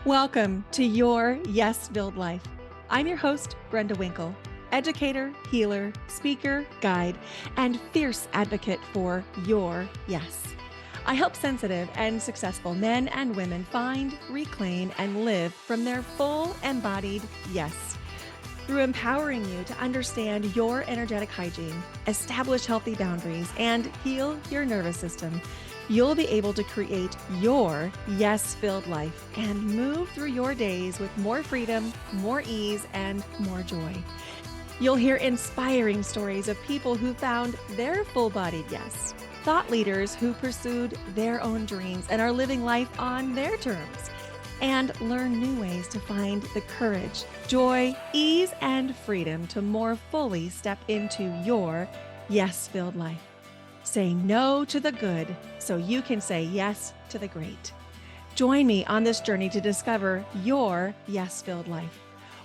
Welcome to Your Yes-Filled Life. I'm your host, Brenda Winkle, educator, healer, speaker, guide, and fierce advocate for your yes. I help sensitive and successful men and women find, reclaim, and live from their full embodied yes. Through empowering you to understand your energetic hygiene, establish healthy boundaries, and heal your nervous system, you'll be able to create your yes-filled life and move through your days with more freedom, more ease, and more joy. You'll hear inspiring stories of people who found their full-bodied yes, thought leaders who pursued their own dreams and are living life on their terms, and learn new ways to find the courage, joy, ease, and freedom to more fully step into your yes-filled life. Say no to the good so you can say yes to the great. Join me on this journey to discover your yes-filled life.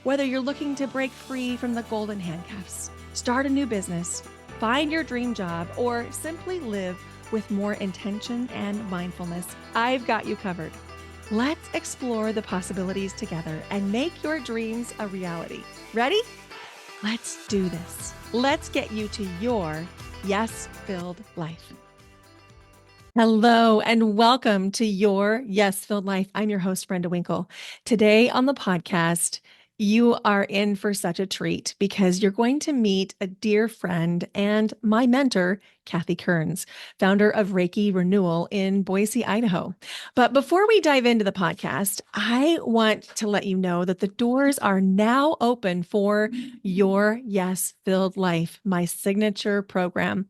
Whether you're looking to break free from the golden handcuffs, start a new business, find your dream job, or simply live with more intention and mindfulness, I've got you covered. Let's explore the possibilities together and make your dreams a reality. Ready? Let's do this. Let's get you to your yes-filled life. Hello and welcome to Your Yes-Filled Life. I'm your host, Brenda Winkle. Today on the podcast, you are in for such a treat because you're going to meet a dear friend and my mentor, Cathy Kearns, founder of Reiki Renewal in Boise, Idaho. But before we dive into the podcast, I want to let you know that the doors are now open for Your Yes-Filled Life, my signature program.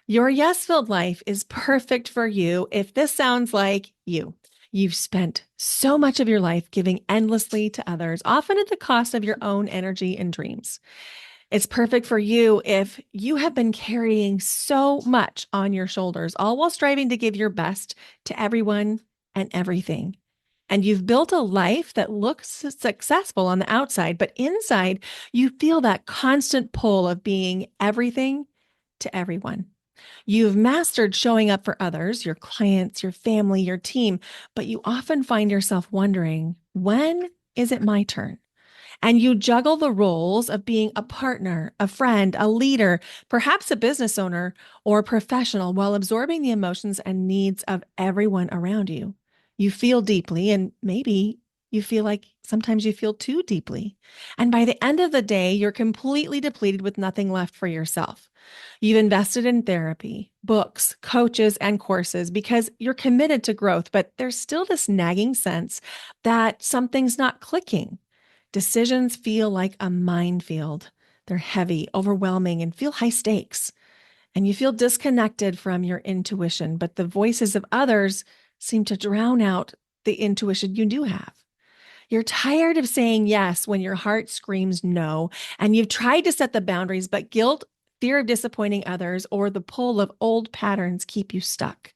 Your Yes-Filled Life is perfect for you if this sounds like you. You've spent so much of your life giving endlessly to others, often at the cost of your own energy and dreams. It's perfect for you if you have been carrying so much on your shoulders, all while striving to give your best to everyone and everything. And you've built a life that looks successful on the outside, but inside you feel that constant pull of being everything to everyone. You've mastered showing up for others, your clients, your family, your team, but you often find yourself wondering, when is it my turn? And you juggle the roles of being a partner, a friend, a leader, perhaps a business owner or a professional while absorbing the emotions and needs of everyone around you. You feel deeply, and maybe you feel like sometimes you feel too deeply. And by the end of the day, you're completely depleted with nothing left for yourself. You've invested in therapy, books, coaches, and courses because you're committed to growth, but there's still this nagging sense that something's not clicking. Decisions feel like a minefield. They're heavy, overwhelming, and feel high stakes. And you feel disconnected from your intuition, but the voices of others seem to drown out the intuition you do have. You're tired of saying yes when your heart screams no, and you've tried to set the boundaries, but guilt, fear of disappointing others, or the pull of old patterns keep you stuck.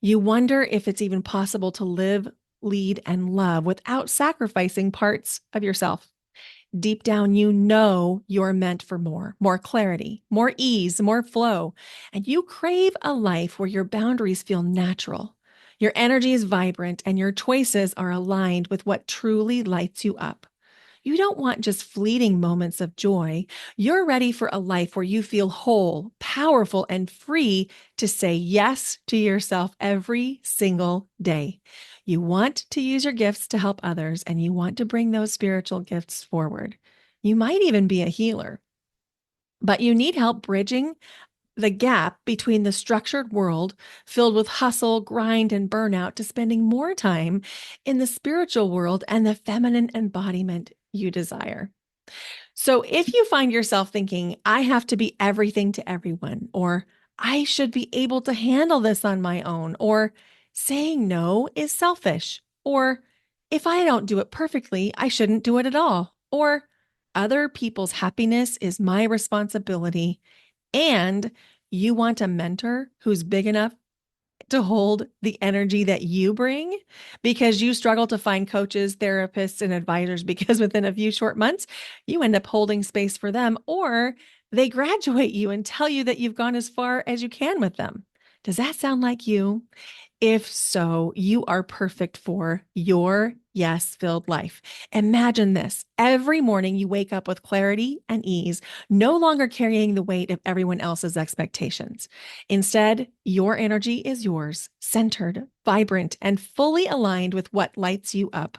You wonder if it's even possible to live, lead, and love without sacrificing parts of yourself. Deep down, you know you're meant for more clarity, more ease, more flow, and you crave a life where your boundaries feel natural. Your energy is vibrant and your choices are aligned with what truly lights you up. You don't want just fleeting moments of joy. You're ready for a life where you feel whole, powerful, and free to say yes to yourself every single day. You want to use your gifts to help others, and you want to bring those spiritual gifts forward. You might even be a healer, but you need help bridging the gap between the structured world filled with hustle, grind, and burnout to spending more time in the spiritual world and the feminine embodiment you desire. So if you find yourself thinking, I have to be everything to everyone, or I should be able to handle this on my own, or saying no is selfish, or if I don't do it perfectly, I shouldn't do it at all, or other people's happiness is my responsibility, and you want a mentor who's big enough to hold the energy that you bring because you struggle to find coaches, therapists, and advisors because within a few short months, you end up holding space for them, or they graduate you and tell you that you've gone as far as you can with them. Does that sound like you? If so, you are perfect for your yes filled life. Imagine this. Every morning you wake up with clarity and ease, no longer carrying the weight of everyone else's expectations. Instead, your energy is yours, centered, vibrant, and fully aligned with what lights you up.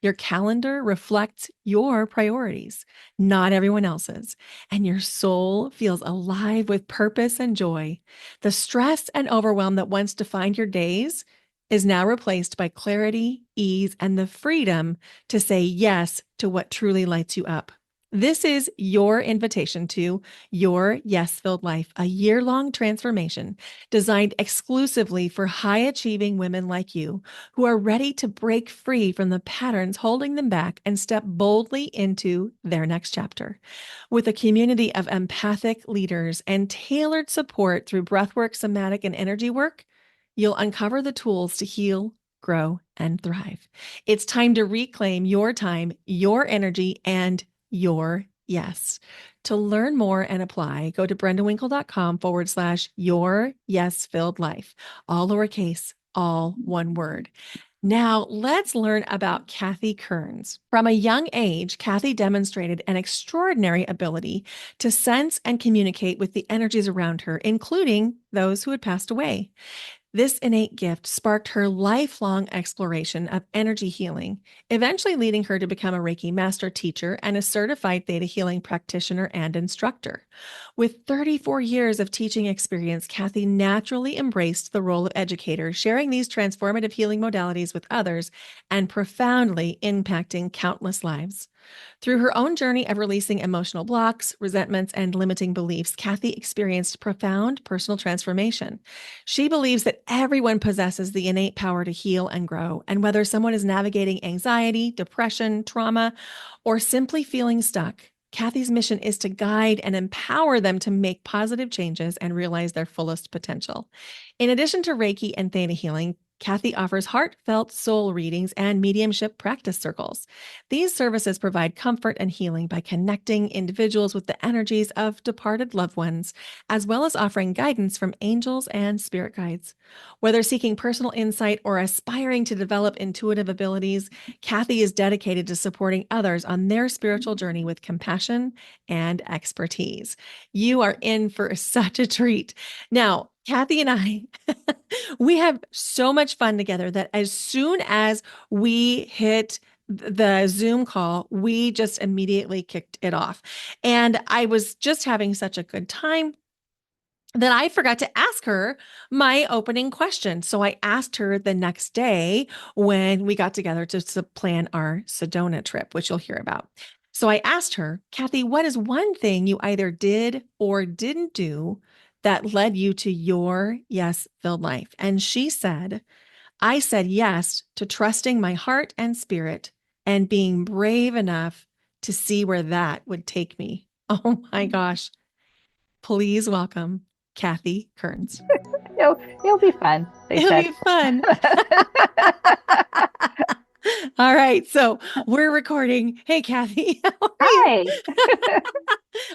Your calendar reflects your priorities, not everyone else's, and your soul feels alive with purpose and joy. The stress and overwhelm that once defined your days is now replaced by clarity, ease, and the freedom to say yes to what truly lights you up. This is your invitation to your yes filled life, a year-long transformation designed exclusively for high achieving women like you who are ready to break free from the patterns holding them back and step boldly into their next chapter. With a community of empathic leaders and tailored support through breathwork, somatic, and energy work, you'll uncover the tools to heal, grow, and thrive. It's time to reclaim your time, your energy, and your yes. To learn more and apply, go to brendawinkle.com/your yes filled life, all lowercase, all one word. Now, let's learn about Cathy Kearns. From a young age, Cathy demonstrated an extraordinary ability to sense and communicate with the energies around her, including those who had passed away. This innate gift sparked her lifelong exploration of energy healing, eventually leading her to become a Reiki master teacher and a certified Theta Healing practitioner and instructor. With 34 years of teaching experience, Cathy naturally embraced the role of educator, sharing these transformative healing modalities with others and profoundly impacting countless lives. Through her own journey of releasing emotional blocks, resentments, and limiting beliefs, Cathy experienced profound personal transformation. She believes that everyone possesses the innate power to heal and grow. And whether someone is navigating anxiety, depression, trauma, or simply feeling stuck, Cathy's mission is to guide and empower them to make positive changes and realize their fullest potential. In addition to Reiki and Theta Healing, Cathy offers heartfelt soul readings and mediumship practice circles. These services provide comfort and healing by connecting individuals with the energies of departed loved ones, as well as offering guidance from angels and spirit guides. Whether seeking personal insight or aspiring to develop intuitive abilities, Cathy is dedicated to supporting others on their spiritual journey with compassion and expertise. You are in for such a treat. Now, Cathy and I, we have so much fun together that as soon as we hit the Zoom call, we just immediately kicked it off. And I was just having such a good time that I forgot to ask her my opening question. So I asked her the next day when we got together to plan our Sedona trip, which you'll hear about. So I asked her, Cathy, what is one thing you either did or didn't do that led you to your yes filled life? And she said, I said yes to trusting my heart and spirit and being brave enough to see where that would take me. Oh my gosh. Please welcome Cathy Kearns. It'll be fun, they It'll said. be fun. All right. So we're recording. Hey, Cathy, how are you? Hi.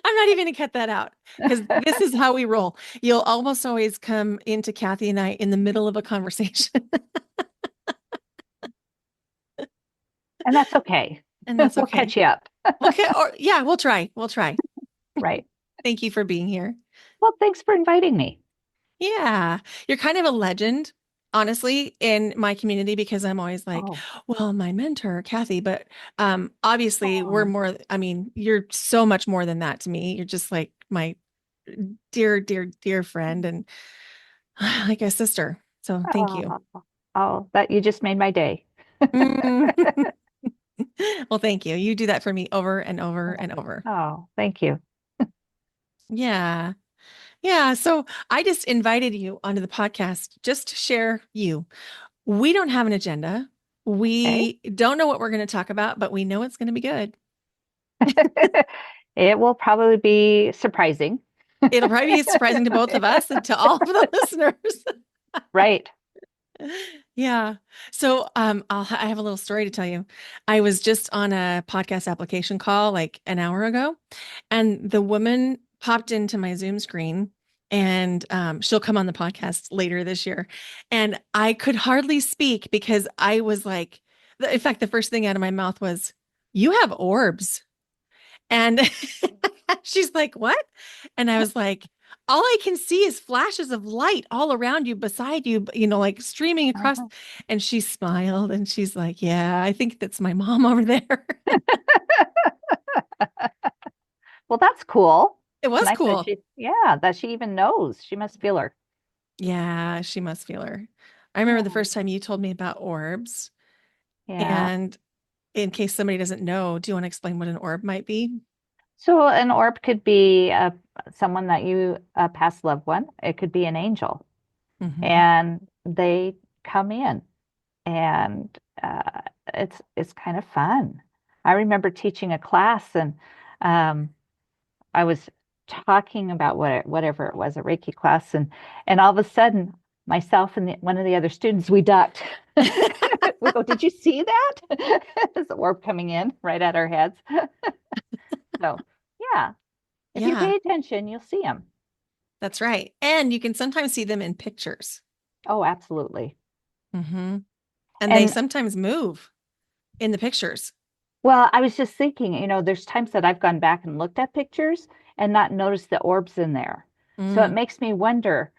I'm not even going to cut that out because this is how we roll. You'll almost always come into Cathy and I in the middle of a conversation, And that's okay. and that's We'll okay. catch you up. Okay. Or yeah, we'll try. We'll try. Right. Thank you for being here. Well, thanks for inviting me. Yeah. You're kind of a legend, honestly, in my community because I'm always like, Oh, well, my mentor, Cathy, but obviously we're oh, more, I mean, you're so much more than that to me. You're just like my dear, dear, dear friend and like a sister. So thank you. oh, oh, that you just made my day. Mm. Well, thank you. You do that for me over and over and over. Oh, thank you. Yeah. Yeah. So I just invited you onto the podcast just to share you. We don't have an agenda. Okay. We don't know what we're going to talk about, but we know it's going to be good. It will probably be surprising. It'll probably be surprising to both of us and to all of the listeners. Right. Yeah. So I have a little story to tell you. I was just on a podcast application call like an hour ago, and the woman popped into my Zoom screen and she'll come on the podcast later this year. And I could hardly speak because I was like, in fact, the first thing out of my mouth was, "You have orbs." And she's like, "What?" And I was like, "All I can see is flashes of light all around you, beside you, like streaming across." Uh-huh. And she smiled and she's like, "Yeah, I think that's my mom over there." Well, that's cool. It It's was nice that cool. that she even knows. She must feel her. Yeah, she must feel her. I remember the Yeah. first time you told me about orbs. Yeah. And in case somebody doesn't know, do you want to explain what an orb might be? So an orb could be someone that a past loved one. It could be an angel, Hmm. and they come in, and it's kind of fun. I remember teaching a class, and um, I was talking about whatever it was, a Reiki class, and all of a sudden, myself and one of the other students, we ducked. We go, "Did you see that?" There's the orb coming in right at our heads. So, yeah, if you Yeah, pay attention, you'll see them. that's right. And you can sometimes see them in pictures. Oh, absolutely. Hmm. And they And sometimes move in the pictures. well, I was just thinking, there's times that I've gone back and looked at pictures and not noticed the orbs in there. So it Mm, makes me wonder,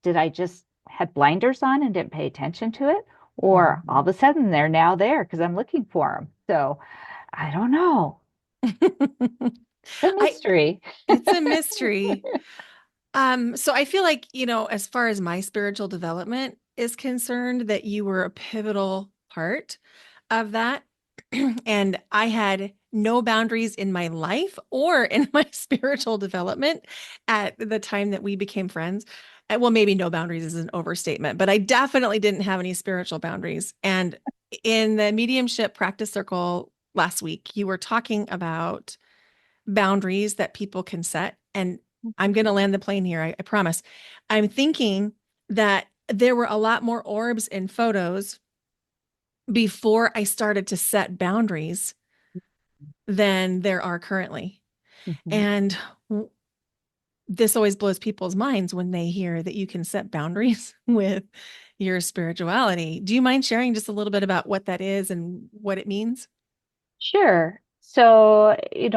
did I just had blinders on and didn't pay attention to it? Or all mhm. of a sudden they're now there because I'm looking for them. So I don't know. The I mystery. It's a mystery. So I feel like, as far as my spiritual development is concerned, that you were a pivotal part of that. And I had no boundaries in my life or in my spiritual development at the time that we became friends. Well, maybe no boundaries is an overstatement, but I definitely didn't have any spiritual boundaries. And in the mediumship practice circle last week, you were talking about boundaries that people can set. And I'm going to land the plane here. I promise. I'm thinking that there were a lot more orbs in photos before I started to set boundaries than there are currently. Mhm. And this always blows people's minds when they hear that you can set boundaries with your spirituality. Do you mind sharing just a little bit about what that is and what it means? Sure. So,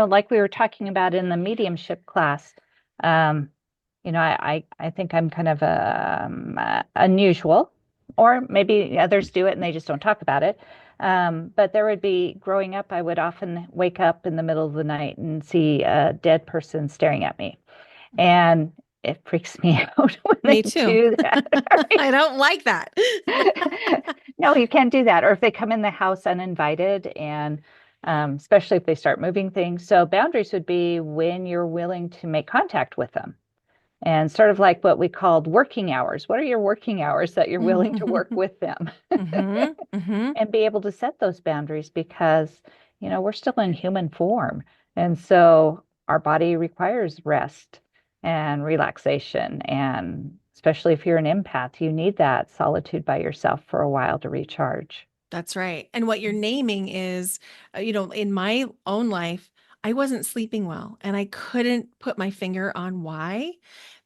like we were talking about in the mediumship class, um, I think I'm kind of unusual, or maybe others do it and they just don't talk about it. But there would be, growing up, I would often wake up in the middle of the night and see a dead person staring at me. And it freaks me out when Me they too. do that. I don't like that. No, you can't do that. Or if they come in the house uninvited, and especially if they start moving things. So boundaries would be when you're willing to make contact with them. And sort of like what we called working hours. What are your working hours that you're willing to work with them? Hmm. Hmm. And be able to set those boundaries because, we're still in human form. And so our body requires rest and relaxation. And especially if you're an empath, you need that solitude by yourself for a while to recharge. That's right. And what you're naming is, in my own life, I wasn't sleeping well and I couldn't put my finger on why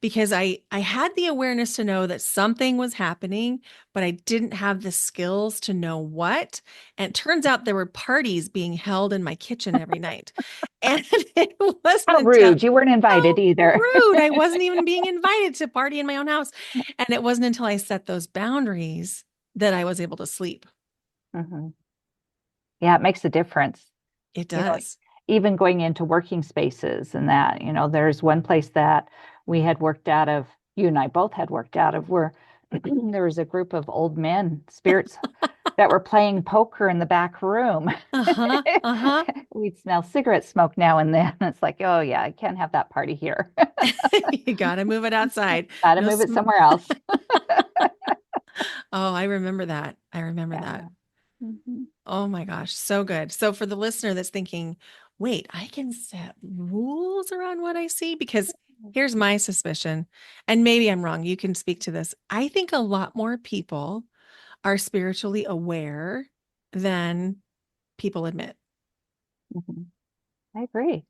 because I had the awareness to know that something was happening, but I didn't have the skills to know what. And it turns out there were parties being held in my kitchen every night. And it wasn't How until rude. You weren't invited so either. rude. I wasn't even being invited to party in my own house. And it wasn't until I set those boundaries that I was able to sleep. Mhm. Yeah, it makes a difference. It You know, does. even going into working spaces and that, there's one place that we had worked out of, you and I both had worked out of, where there was a group of old men, spirits, that were playing poker in the back room. Uh-huh. Uh-huh. We'd smell cigarette smoke now and then. It's like, oh, yeah, I can't have that party here. You gotta move it outside. Got to No move it sm somewhere else. Oh, I remember that. I remember that. Yeah. Mhm. Oh my gosh, so good. So for the listener that's thinking, wait, I can set rules around what I see because here's my suspicion, and maybe I'm wrong. You can speak to this. I think a lot more people are spiritually aware than people admit. Mhm. I agree.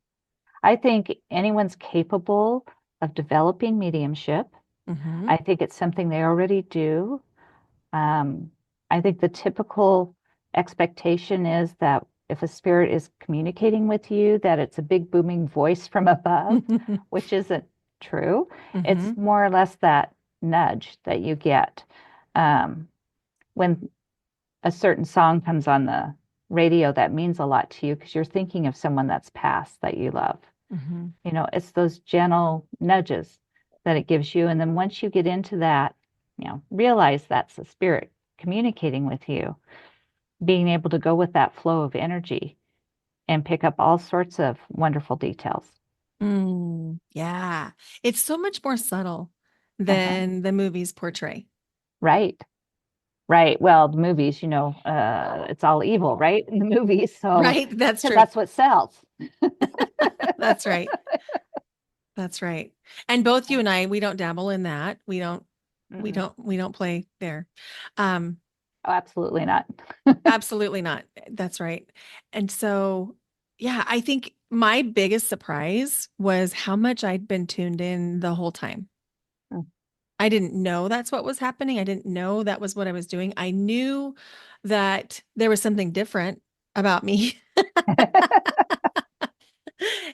I think anyone's capable of developing mediumship. Mm-hmm. I think it's something they already do. Um, I think the typical expectation is that if a spirit is communicating with you, that it's a big booming voice from above, which isn't true. Mm-hmm. It's more or less that nudge that you get um, when a certain song comes on the radio that means a lot to you because you're thinking of someone that's passed that you love. Mm-hmm. It's those gentle nudges that it gives you. And then once you get into that, realize that's the spirit communicating with you, being able to go with that flow of energy and pick up all sorts of wonderful details. Yeah. It's so much more subtle Uh-huh. than the movies portray. Right. Right. Well, the movies, it's all evil, right? In the movies. So, Right? That's because true. that's what sells. That's right. That's right. And both you and I, we don't dabble in that. Mm-mm. We don't play there. Um, Oh, absolutely not. Absolutely not. That's right. And so, yeah, I think my biggest surprise was how much I'd been tuned in the whole time. Mm. I didn't know that's what was happening. I didn't know that was what I was doing. I knew that there was something different about me.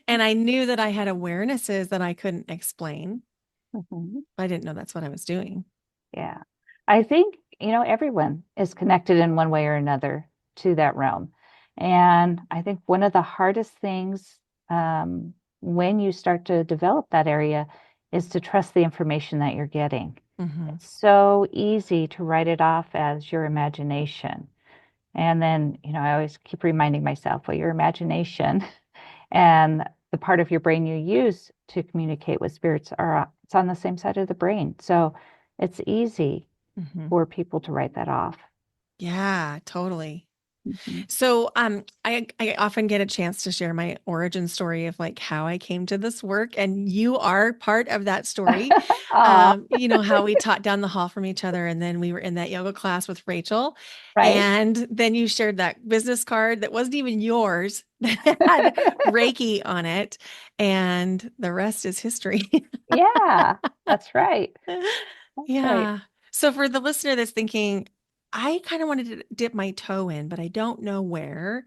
And I knew that I had awarenesses that I couldn't explain. Mhm. I didn't know that's what I was doing. Yeah. I think, everyone is connected in one way or another to that realm. And I think one of the hardest things when you start to develop that area is to trust the information that you're getting. Hmm. It's so easy to write it off as your imagination. And then, I always keep reminding myself, well, your imagination and the part of your brain you use to communicate with spirits it's on the same side of the brain. So it's easy Hmm. for people to write that off. Yeah, totally. Mhm. So, I often get a chance to share my origin story of like how I came to this work, and you are part of that story. Aw, You know how we taught down the hall from each other, and then we were in that yoga class with Rachel, right? and then you shared that business card that wasn't even yours that had Reiki on it, and the rest is history. Yeah, that's right. That's right. Yeah. So for the listener that's thinking, I kind of wanted to dip my toe in, but I don't know where.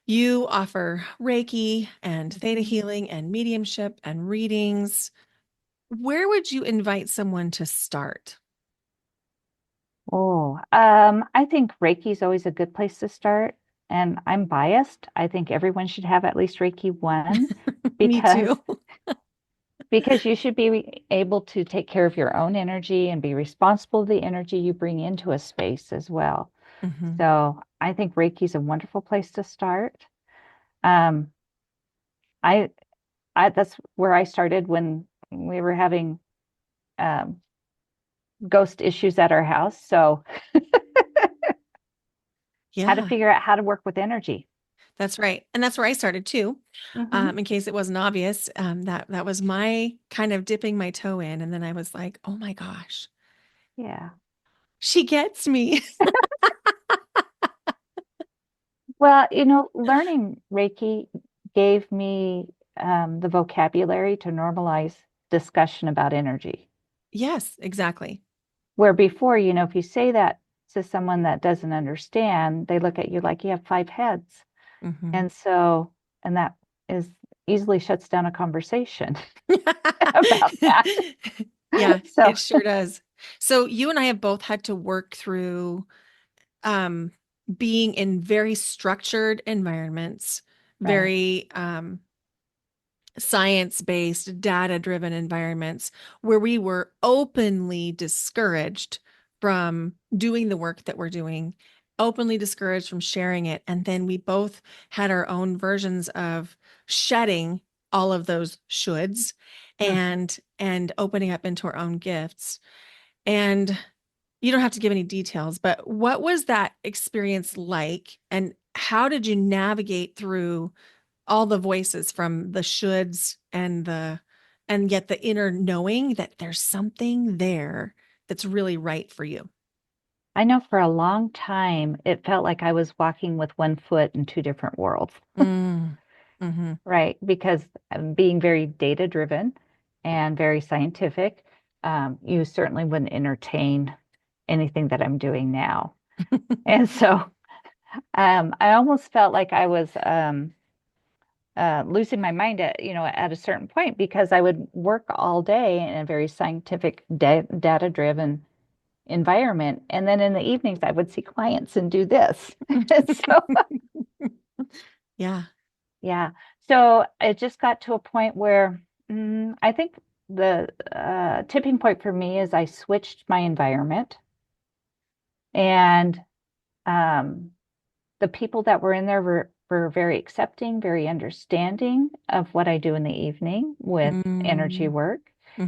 You offer Reiki and Theta Mhm. Healing and mediumship and readings. Where would you invite someone to start? Oh, I think Reiki is always a good place to start. And I'm biased. I think everyone should have at least Reiki 1 Me because too. you should be able to take care of your own energy and be responsible of the energy you bring into a space as well. Hmm. So I think Reiki is a wonderful place to start. Um, I, that's where I started when we were having um, ghost issues at our house. So how to Yeah, figure out how to work with energy. that's right. And that's where I started too. Hmm. In case it wasn't obvious, that was my kind of dipping my toe in. And then I was like, oh my gosh, Yeah. she gets me. Well, learning Reiki gave me the vocabulary to normalize discussion about energy. Yes, exactly. Where before, if you say that to someone that doesn't understand, they look at you like you have 5 heads. Hmm. And so, and that is easily shuts down a conversation about that. Yeah, So, it sure does. So you and I have both had to work through um being in very structured environments, right, very science-based, data-driven environments where we were openly discouraged from doing the work that we're doing, openly discouraged from sharing it. And then we both had our own versions of shedding all of those shoulds mhm. and opening up into our own gifts. And you don't have to give any details, but what was that experience like? And how did you navigate through all the voices from the shoulds and yet the inner knowing that there's something there that's really right for you? I know for a long time it felt like I was walking with one foot in two different worlds. Mm, mm-hmm, Right, because I'm being very data driven and very scientific, you certainly wouldn't entertain anything that I'm doing now. And so I almost felt like I was losing my mind at, at a certain point because I would work all day in a very scientific, data-driven environment. And then in the evenings, I would see clients and do this. So, Yeah. yeah. So it just got to a point where I think the tipping point for me is I switched my environment, and um, the people that were in there were very accepting, very understanding of what I do in the evening with energy Mm, work.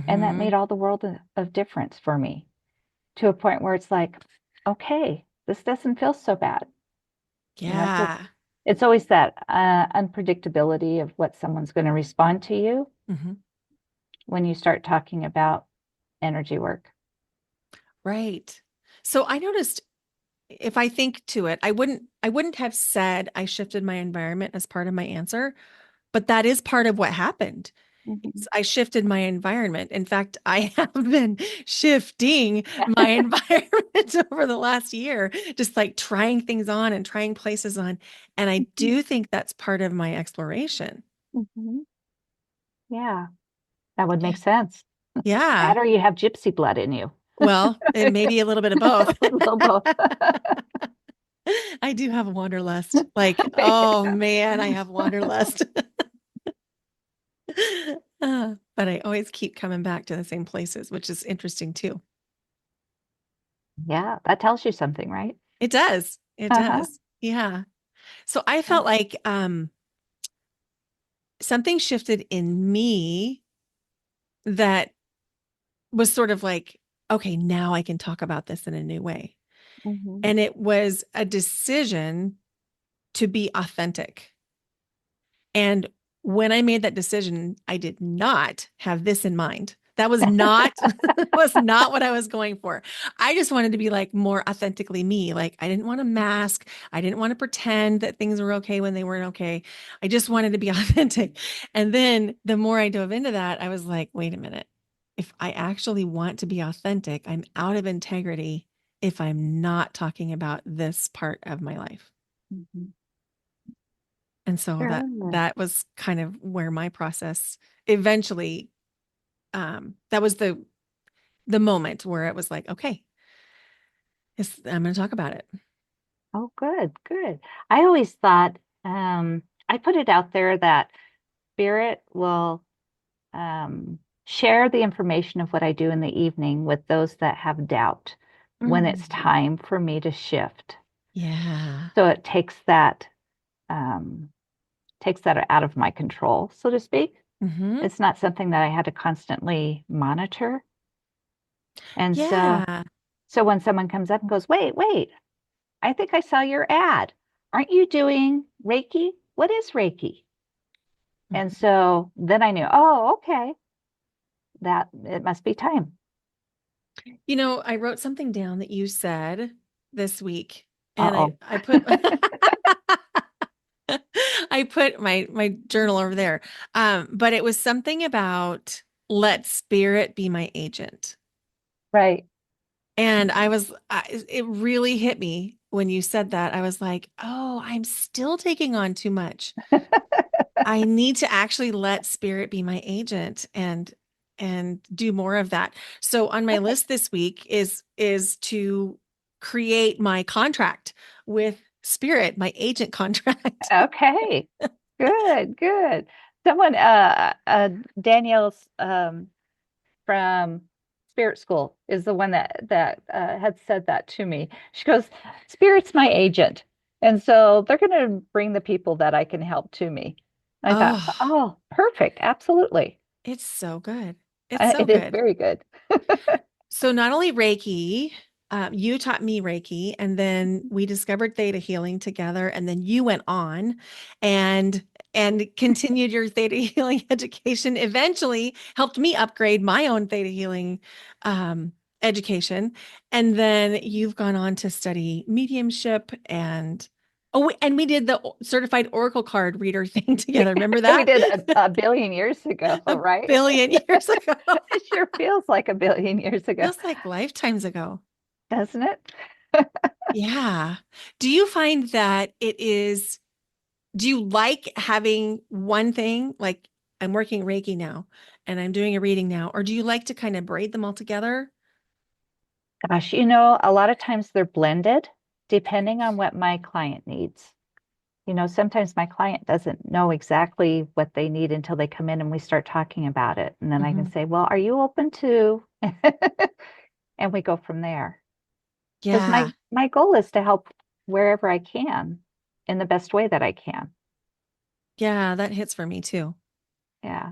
And that hmm. made all the world of difference for me, to a point where it's like, okay, this doesn't feel so bad. Because Yeah. it's always that unpredictability of what someone's going to respond to you Hmm. when you start talking about energy work. Right. So I noticed, if I think to it, I wouldn't have said I shifted my environment as part of my answer, but that is part of what happened. Mhm. I shifted my environment. In fact, I have been shifting my environment over the last year, just like trying things on and trying places on. And I Mhm. do think that's part of my exploration. Mhm. Yeah, that would Yeah. make sense. Yeah. That or you have gypsy blood in you. Well, it may be a little bit of both. A little both. I do have wanderlust. Like, oh man, I have wanderlust. But I always keep coming back to the same places, which is interesting too. Yeah, that tells you something, right? It does. It Uh-huh. does. Yeah. So I Yeah. felt like something shifted in me that was sort of like, okay, now I can talk about this in a new way. Hmm. And it was a decision to be authentic. And when I made that decision, I did not have this in mind. That was not was not what I was going for. I just wanted to be like more authentically me. Like I didn't want to mask. I didn't want to pretend that things were okay when they weren't okay. I just wanted to be authentic. And then the more I dove into that, I was like, wait a minute. If I actually want to be authentic, I'm out of integrity if I'm not talking about this part of my life. Hmm. And so that Sure. that was kind of where my process eventually that was the moment where it was like, okay, I'm going to talk about it. Oh, good, good. I always thought, I put it out there that spirit will share the information of what I do in the evening with those that have doubt when it's Mm. time for me to shift. Yeah. So it um, takes that out of my control, so to speak. Hmm. It's not something that I had to constantly monitor. And Yeah. so when someone comes up and goes, wait, wait, I think I saw your ad. Aren't you doing Reiki? What is Reiki? And Mhm. so then I knew, oh, okay, that it must be time. You know, I wrote something down that you said this week, and I Uh-oh. I put I put my journal over there. But it was something about let spirit be my agent. Right. And it really hit me when you said that. I was like, oh, I'm still taking on too much. I need to actually let spirit be my agent and do more of that. So on my list this week is to create my contract with spirit, my agent contract. Okay. Good, good. Someone, Danielle's from Spirit School is the one that had said that to me. She goes, "Spirit's my agent, and so they're going to bring the people that I can help to me." I thought, Oh, "Oh, perfect, absolutely. it's so good. It's so It is good. very good." So not only Reiki, you taught me Reiki, and then we discovered Theta Healing together, and then you went on and continued your Theta Healing education. Eventually, helped me upgrade my own Theta Healing um, education, and then you've gone on to study mediumship and Oh, and we did the certified Oracle card reader thing We, together. Remember we that? did a billion years ago, A right? billion years ago. It sure feels like a billion years ago, Feels like lifetimes ago. doesn't it? Yeah. Do you find that do you like having one thing? Like I'm working Reiki now and I'm doing a reading now, or do you like to kind of braid them all together? Gosh, a lot of times they're blended depending on what my client needs. Sometimes my client doesn't know exactly what they need until they come in and we start talking about it. And then I can Hmm. say, well, are you open to? And we go from there. Because Yeah. my goal is to help wherever I can in the best way that I can. Yeah, that hits for me too. Yeah,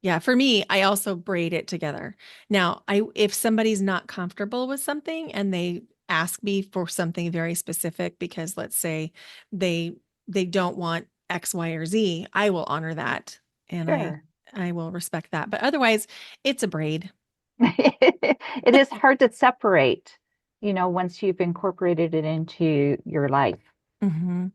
Yeah, for me, I also braid it together. Now, I if somebody's not comfortable with something and they ask me for something very specific because let's say they they don't want X, Y, or Z, I will honor that and sure. I will respect that. But otherwise, it's a braid. It is hard to separate, once you've incorporated it into your life. Hmm.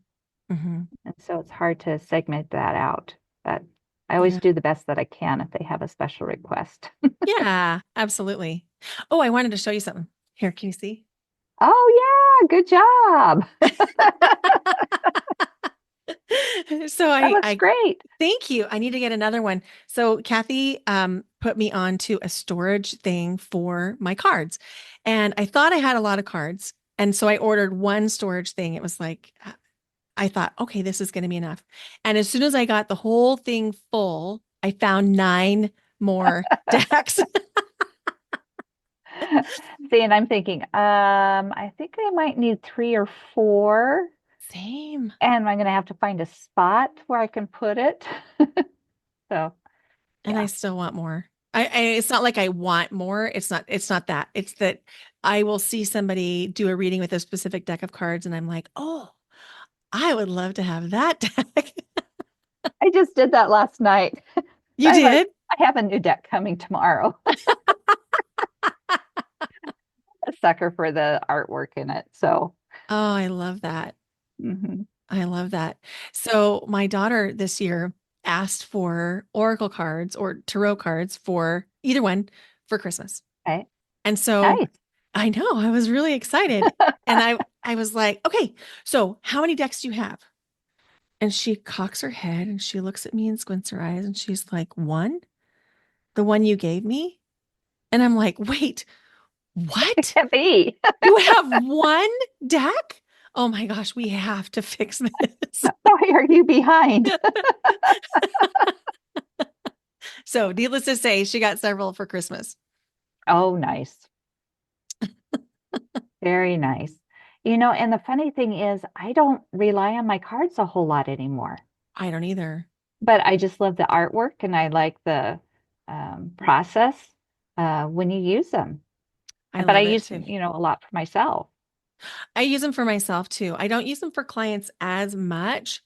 Hmm. And so it's hard to segment that out. But I always Yeah. do the best that I can if they have a special request. Yeah, absolutely. Oh, I wanted to show you something. Here, can you see? Oh, yeah, good job. So That looks I great. thank you. I need to get another one. So Kathy put me on to a storage thing for my cards. And I thought I had a lot of cards. And so I ordered one storage thing. It was like I thought, okay, this is going to be enough. And as soon as I got the whole thing full, I found nine more decks. See, and I'm thinking, I think I might need three or four, Same. and I'm going to have to find a spot where I can put it. So, And I yeah. still want more. It's not like I want more. It's not that. It's that I will see somebody do a reading with a specific deck of cards and I'm like, "Oh, I would love to have that deck." I just did that last night. You I'm like, did? I have a new deck coming tomorrow. A sucker for the artwork in it. So, Oh, I love that. mhm. I love that. So my daughter this year asked for oracle cards or tarot cards for either one for Christmas. Okay, And so nice. I know I was really excited. And I was like, okay, so how many decks do you have? And she cocks her head and she looks at me and squints her eyes and she's like, one? The one you gave me? And I'm like, wait, It what? can't be. You have one deck? Oh my gosh, we have to fix this. Why are you behind? So, needless to say, she got several for Christmas. Oh, nice. Very nice. And the funny thing is, I don't rely on my cards a whole lot anymore, I don't either. but I just love the artwork and I like the process when you use them. I But I love it use, too. a lot for myself. I use them for myself too. I don't use them for clients as much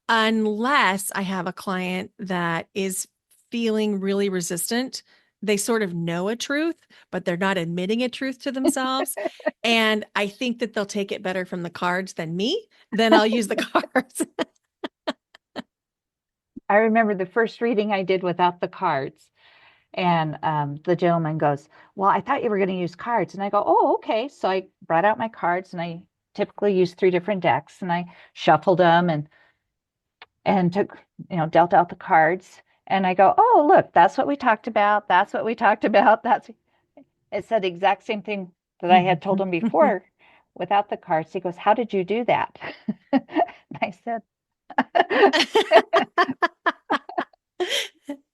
unless I have a client that is feeling really resistant. They sort of know a truth, but they're not admitting a truth to themselves. And I think that they'll take it better from the cards than me. Then I'll use the cards. I remember the first reading I did without the cards. And the gentleman goes, well, I thought you were going to use cards. And I go, oh, okay. So I brought out my cards and I typically use three different decks and I shuffled them and took, dealt out the cards. And I go, oh, look, that's what we talked about. That's what we talked about. It said the exact same thing that I had told him before without the cards. He goes, how did you do that? I said,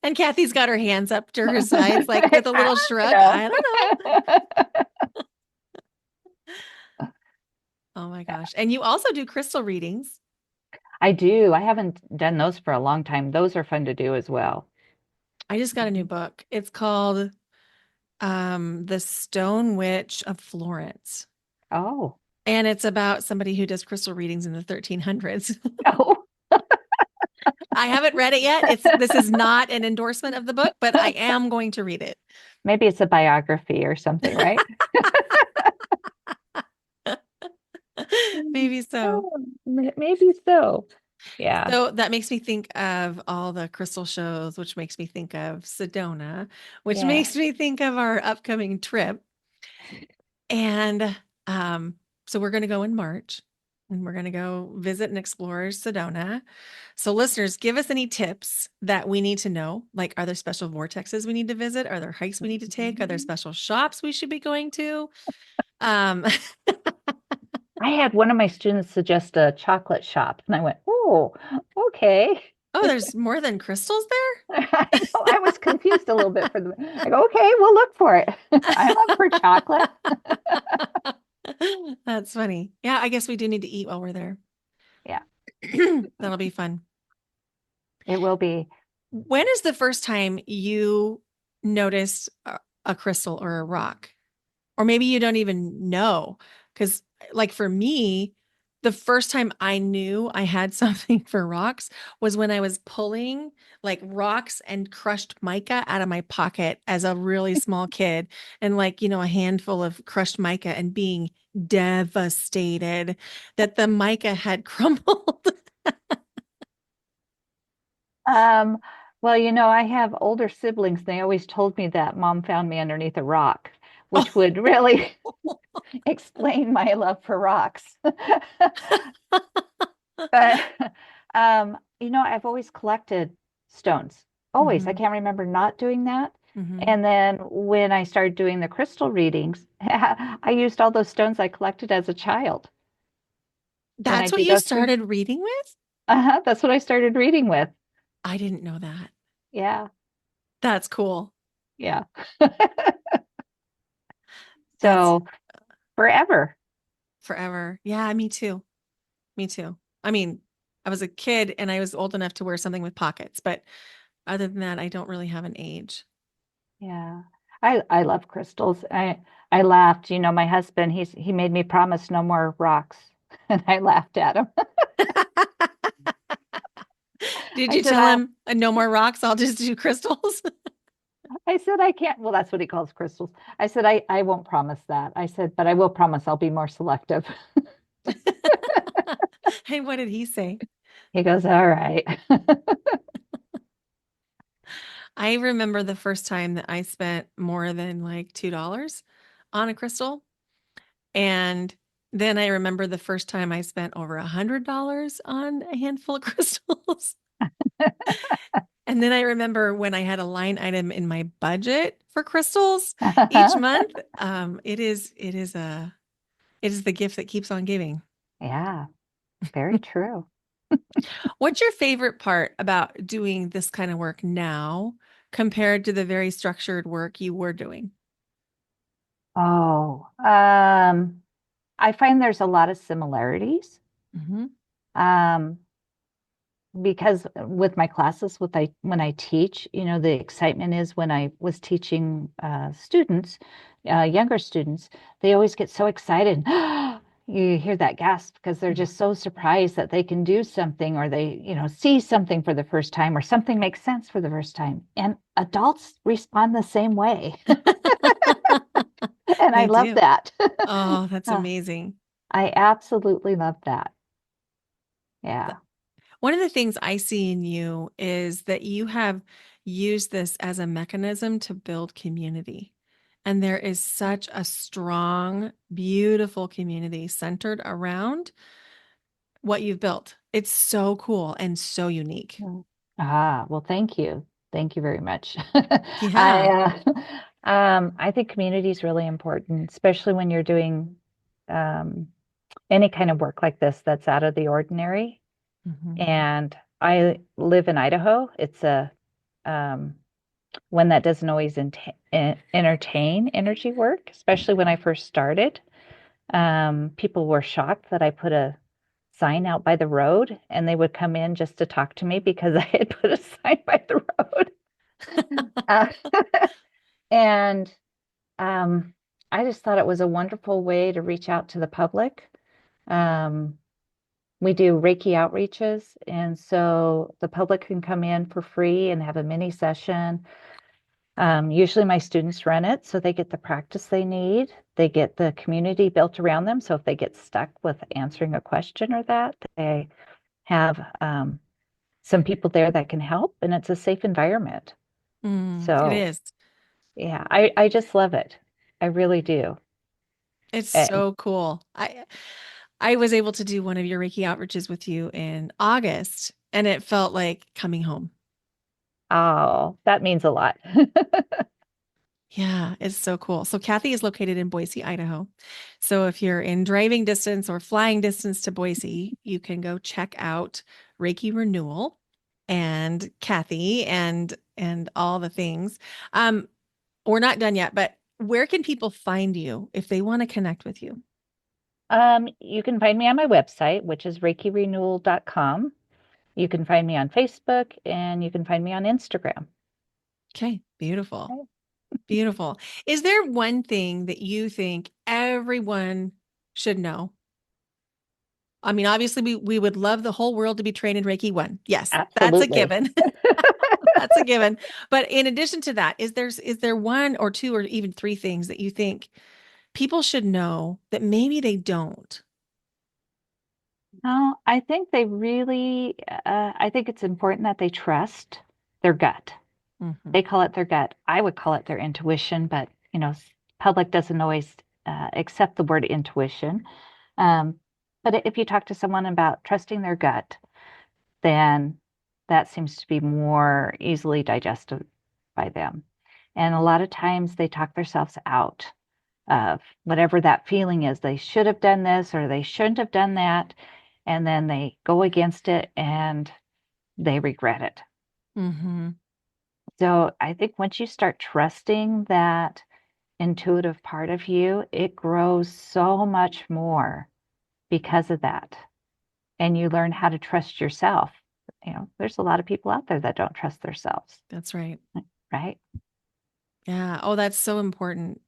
And Kathy's got her hands up to her sides, like with a I little don't shrug. know. I don't know. Oh my gosh. And you also do crystal readings. I do. I haven't done those for a long time. Those are fun to do as well. I just got a new Mhm. book. It's called The Stone Witch of Florence. Oh, And it's about somebody who does crystal readings in the 1300s. oh. I haven't read it yet. This is not an endorsement of the book, but I am going to read it. Maybe it's a biography or something, right? Maybe so. Oh, maybe so. Yeah. So that makes me think of all the crystal shows, which makes me think of Sedona, which Yeah. makes me think of our upcoming trip. And um, so we're going to go in March and we're going to go visit and explore Sedona. So, listeners, give us any tips that we need to know. Like, are there special vortexes we need to visit? Are there hikes we need to take? Are there special shops we should be going to? Um, I had one of my students suggest a chocolate shop, and I went, "Oh, okay." oh, there's more than crystals I know I was confused a little bit for the. I go, "Okay, we'll look for it." I'm up for chocolate. there. That's funny. Yeah, I guess we do need to eat while we're there. Yeah, That'll be fun. it will be. When is the first time you noticed a crystal or a rock? Or maybe you don't even know. Because, like, for me, the first time I knew I had something for rocks was when I was pulling like rocks and crushed mica out of my pocket as a really small kid, and like, a handful of crushed mica and being devastated that the mica had crumbled. Um, well, I have older siblings. They always told me that mom found me underneath a rock, which would really explain my love for rocks. But I've always collected stones. Always. I Hmm. can't remember not doing that. Hmm. And then when I started doing the crystal readings, I used all those stones I collected as a child when I That's what do you those things. started reading with? That's what I started reading with. I didn't know that. Yeah, That's cool. yeah. That's So forever. forever. Yeah, me too. Me too. I mean, I was a kid and I was old enough to wear something with pockets, but other than that, I don't really have an age. Yeah. I love crystals. I laughed. My husband, he made me promise no more rocks. And I laughed at him. Did I you said, tell him no more rocks? I'll just do crystals. I said, I can't. Well, that's what he calls crystals. I said, I won't promise that. I said, but I will promise I'll be more selective. Hey, what did he say? He goes, all right. I remember the first time that I spent more than like $2 on a crystal. And then I remember the first time I spent over $100 on a handful of crystals. And then I remember when I had a line item in my budget for crystals each month. It is the gift that keeps on giving. Yeah, very true. What's your favorite part about doing this kind of work now compared to the very structured work you were doing? Oh, I find there's a lot of similarities. Hmm. Um, because with my classes, when I teach, the excitement is when I was teaching students, younger students, they always get so excited. You hear that gasp because they're just so surprised that they can do something or they, see something for the first time or something makes sense for the first time. And adults respond the same way. And I They love do. that. Oh, that's Uh, amazing. I absolutely love that. Yeah. One of the things I see in you is that you have used this as a mechanism to build community. And there is such a strong, beautiful community centered around what you've built. It's so cool and so unique. Mm. Well, thank you. Thank you very much. Yeah. I think community is really important, especially when you're doing um, any kind of work like this that's out of the ordinary. Hmm. And I live in Idaho. It's a um, one that doesn't always entertain energy work, especially when I first started. People were shocked that I put a sign out by the road and they would come in just to talk to me because I had put a sign by the road. Uh, and I just thought it was a wonderful way to reach out to the public. Um, we do Reiki outreaches, and so the public can come in for free and have a mini session. Usually my students run it so they get the practice they need. They get the community built around them. So if they get stuck with answering a question or that, they have some people there that can help, and it's a safe environment. It So is. yeah, I just love it. I really do. It's And so cool. I was able to do one of your Reiki outreaches with you in August, and it felt like coming home. oh, that means a lot. Yeah, it's so cool. So Cathy is located in Boise, Idaho. So if you're in driving distance or flying distance to Boise, you can go check out Reiki Renewal and Cathy and all the things. Um, we're not done yet, but where can people find you if they want to connect with you? You can find me on my website, which is reikirenewal.com. You can find me on Facebook and you can find me on Instagram. Okay, beautiful. Okay. Beautiful. Is there one thing that you think everyone should know? I mean, obviously, we would love the whole world to be trained in Reiki 1. Yes, that's a Absolutely. given. That's a given. But in addition to that, is there one or two or even three things that you think people should know that maybe they don't? No, I think they really, I think it's important that they trust their gut. Hmm. They call it their gut. I would call it their intuition, but public doesn't always accept the word intuition. Um, but if you talk to someone about trusting their gut, then that seems to be more easily digested by them. And a lot of times they talk themselves out of whatever that feeling is. They should have done this or they shouldn't have done that. And then they go against it and they regret it. Hmm. So I think once you start trusting that intuitive part of you, it grows so much more because of that. And you learn how to trust yourself. There's a lot of people out there that don't trust themselves, That's right. right? Yeah. Oh, that's so important.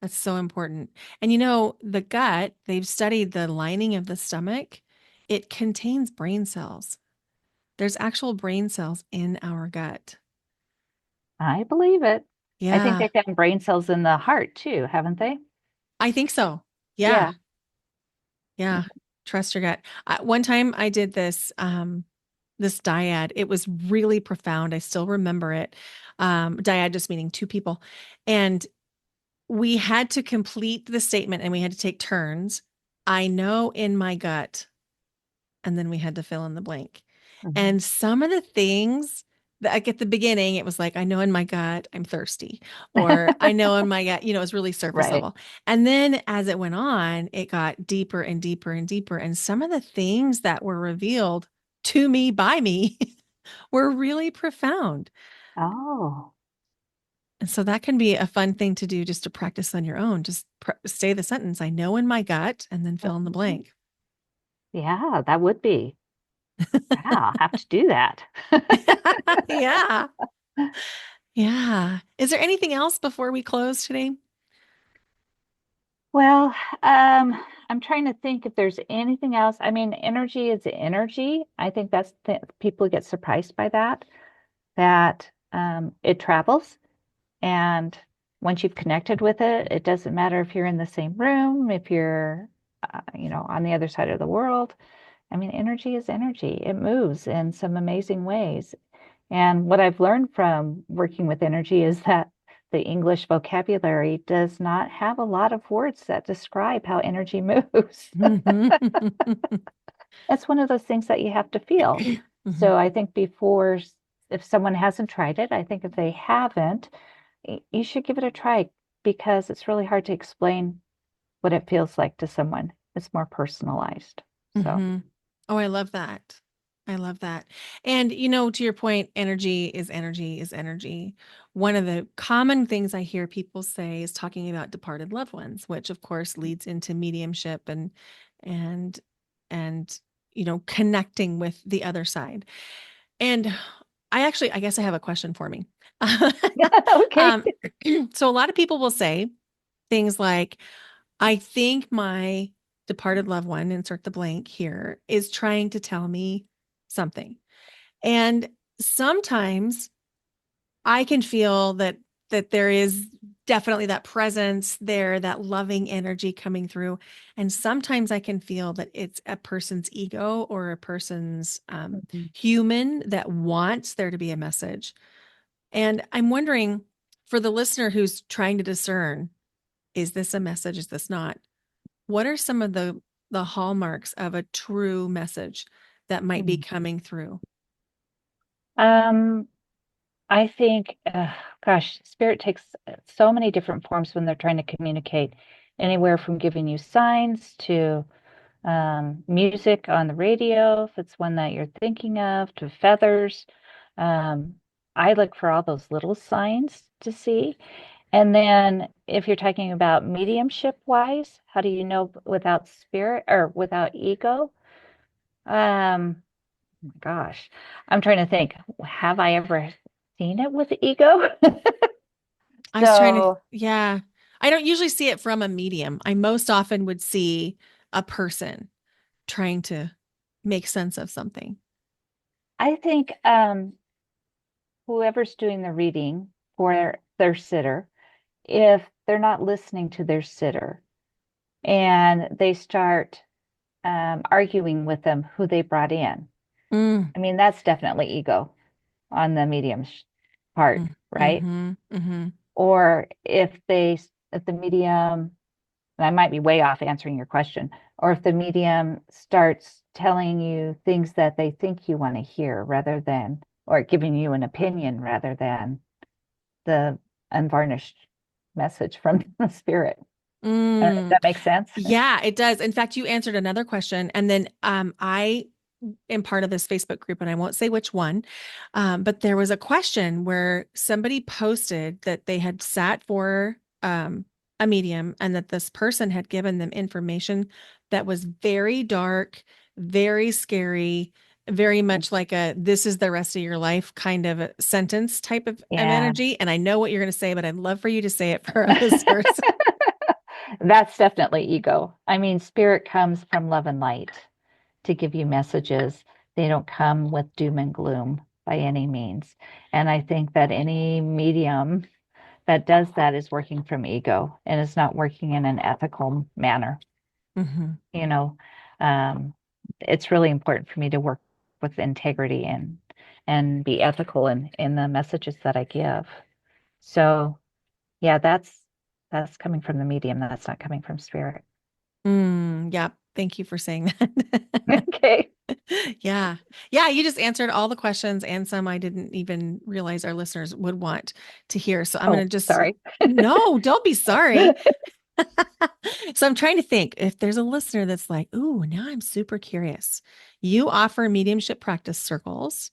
That's so important. And the gut, they've studied the lining of the stomach. It contains brain cells. There's actual brain cells in our gut. I believe it. I think Yeah, they've got brain cells in the heart too, haven't they? I think so. Yeah, Yeah. yeah. Trust your gut. One time I did this dyad. It was really profound. I still remember it. Dyad just meaning two people. And we had to complete the statement and we had to take turns. I know in my gut, and then we had to fill in the blank. Mhm. And some of the things that like at the beginning, it was like, I know in my gut I'm thirsty, or I know in my gut, it was really surface Right. level. And then as it went on, it got deeper and deeper and deeper. And some of the things that were revealed to me by me were really profound. Oh, And so that can be a fun thing to do just to practice on your own. Just say the sentence, I know in my gut, and then fill in the mhm. blank. Yeah, that would be. Yeah, I'll have to do that. Yeah. Yeah. Is there anything else before we close today? Well, um, I'm trying to think if there's anything else. I mean, energy is energy. I think that's people get surprised by that it travels. And once you've connected with it, it doesn't matter if you're in the same room, if you're, on the other side of the world. I mean, energy is energy. It moves in some amazing ways. And what I've learned from working with energy is that the English vocabulary does not have a lot of words that describe how energy moves. Mhm. It's one of those things that you have to feel. Mhm. So I think if someone hasn't tried it, I think if they haven't, you should give it a try because it's really hard to explain what it feels like to someone. It's more personalized. So Mhm. Oh, I love that. I love that. And to your point, energy is energy is energy. One of the common things I hear people say is talking about departed loved ones, which of course leads into mediumship and and connecting with the other side. And I guess I have a question for me. okay. um, so a lot of people will say things like, I think my departed loved one, insert the blank here, is trying to tell me something. And sometimes I can feel that there is definitely that presence there, that loving energy coming through. And sometimes I can feel that it's a person's ego or a person's Mhm. human that wants there to be a message. And I'm wondering for the listener who's trying to discern, is this a message? Is this not? What are some of the hallmarks of a true message that might be Mm. coming through? Um, I think, gosh, spirit takes so many different forms when they're trying to communicate, anywhere from giving you signs to music on the radio, if it's one that you're thinking of, to feathers. Um, I look for all those little signs to see. And then if you're talking about mediumship wise, how do you know without spirit or without ego? Oh my gosh, I'm trying to think, have I ever seen it with ego? I was trying to, So yeah. I don't usually see it from a medium. I most often would see a person trying to make sense of something. I think whoever's doing the reading for their sitter, if they're not listening to their sitter and they start arguing with them who they brought in, Mm, I mean, that's definitely ego on the medium's part, mm, right? mm-hmm, mm-hmm, Or if the medium, and I might be way off answering your question, or if the medium starts telling you things that they think you want to hear rather than, or giving you an opinion rather than the unvarnished message from the spirit. Does mm. that make sense? Yeah, it does. In fact, you answered another question. And then I am part of this Facebook group, and I won't say which one, but there was a question where somebody posted that they had sat for a medium and that this person had given them information that was very dark, very scary, very much like a this is the rest of your life kind of a sentence type of Yeah. energy. And I know what you're going to say, but I'd love for you to say it for our listeners. That's definitely ego. I mean, spirit comes from love and light to give you messages. They don't come with doom and gloom by any means. And I think that any medium that does that is working from ego and is not working in an ethical manner. Hmm. You know, um, it's really important for me to work with integrity and be ethical in the messages that I give. So yeah, that's coming from the medium. That's not coming from spirit. Yeah. Thank you for saying that. Okay. Yeah. Yeah. You just answered all the questions and some I didn't even realize our listeners would want to hear. So I'm going Oh, to just, sorry. no, don't be sorry. So I'm trying to think if there's a listener that's like, ooh, now I'm super curious. You offer mediumship practice circles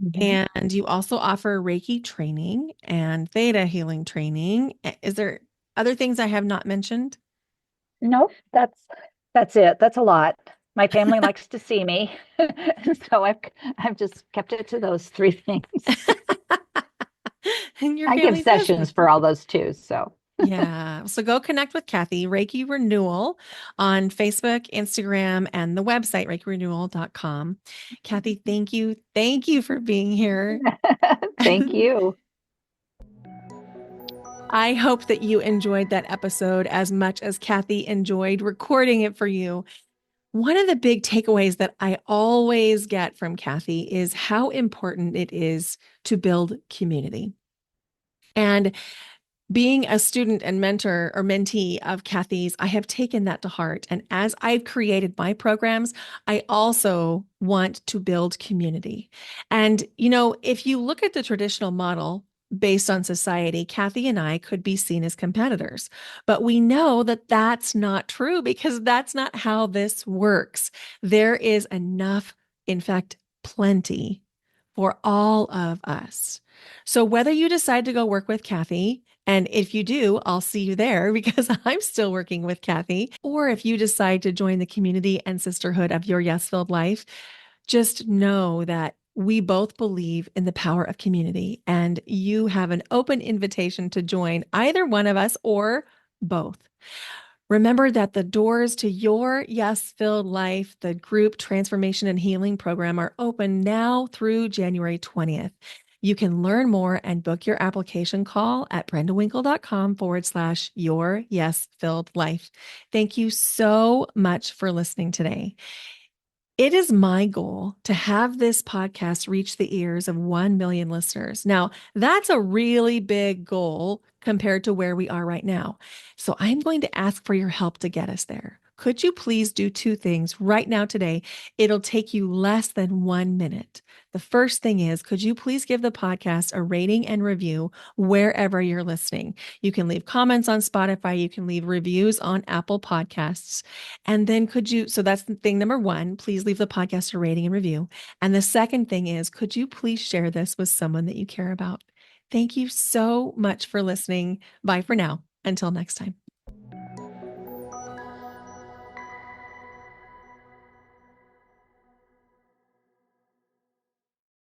Mhm. and you also offer Reiki training and Theta healing training. Is there other things I have not mentioned? Nope, that's it. That's a lot. My family likes to see me, so I've just kept it to those three things. And your I give family does sessions this. for all those too. So Yeah. So go connect with Cathy, Reiki Renewal on Facebook, Instagram, and the website, reikirenewal.com. Cathy, thank you. Thank you for being here. thank you. I hope that you enjoyed that episode as much as Cathy enjoyed recording it for you. One of the big takeaways that I always get from Cathy is how important it is to build community. And being a student and mentor or mentee of Cathy's, I have taken that to heart. And as I've created my programs, I also want to build community. And, if you look at the traditional model, based on society, Cathy and I could be seen as competitors. But we know that that's not true because that's not how this works. There is enough, in fact, plenty for all of us. So whether you decide to go work with Cathy, and if you do, I'll see you there because I'm still working with Cathy. Or if you decide to join the community and sisterhood of your yes filled life, just know that we both believe in the power of community and you have an open invitation to join either one of us or both. Remember that the doors to your yes filled life, the group transformation and healing program, are open now through January 20th. You can learn more and book your application call at brendawinkle.com/your yes filled life. Thank you so much for listening today. It is my goal to have this podcast reach the ears of 1 million listeners. Now, that's a really big goal compared to where we are right now. So I'm going to ask for your help to get us there. Could you please do two things right now today? It'll take you less than 1 minute. The first thing is, could you please give the podcast a rating and review wherever you're listening? You can leave comments on Spotify, you can leave reviews on Apple Podcasts. And then so that's thing number one, please leave the podcast a rating and review. And the second thing is, could you please share this with someone that you care about? Thank you so much for listening. Bye for now. Until next time.